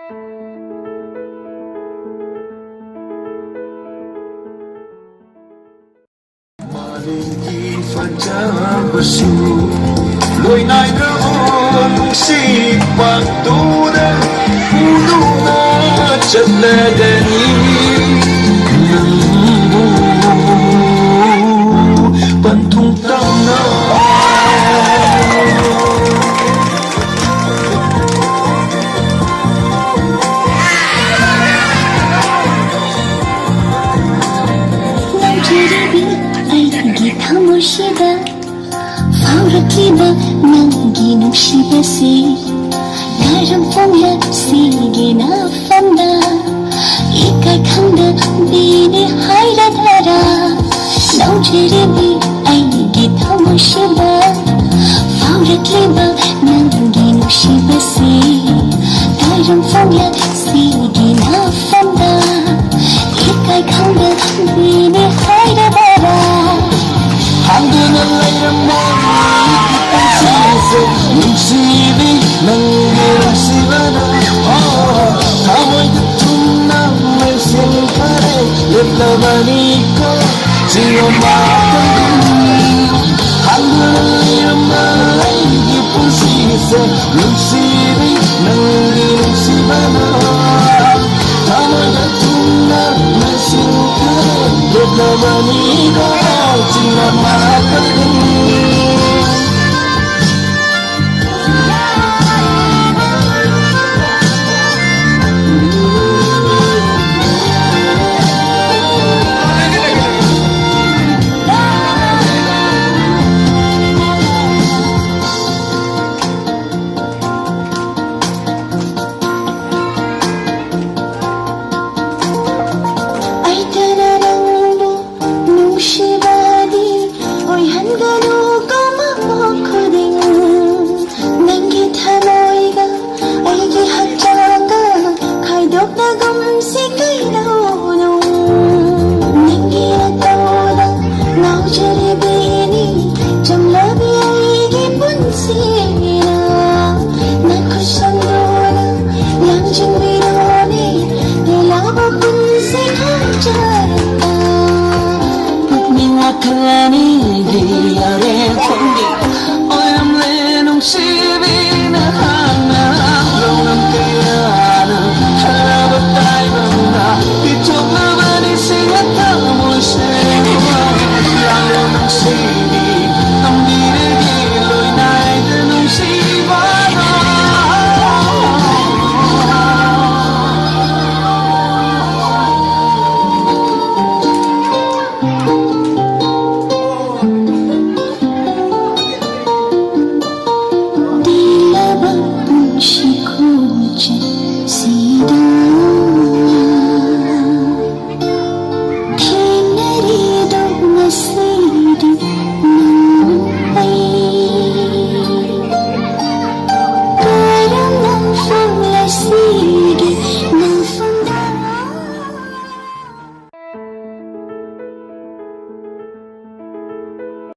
Malingki fajabasu Loy nai raon si pagtuda Puno na chatladani Nambu Pantung tangna Mushida, faurakiba, nangi nungsiba si Naram fongla, sige na fanda Ikay kanda, bini hayra dara Naujiribi, ay gita mushiba Faurakiba, nangi nungsiba si Naram fongla, sige na fanda Ikay kanda, bini hayra dara Hanggang layramang ipagsiso Nungsibi ng hirang sila na Tamoy gutom na may silpare Lalabani ko siya makagin Hanggang layramang ipagsiso Nungsibi ng hirang sila na Tamoy gutom na may silpare Lalabani ko siya makagin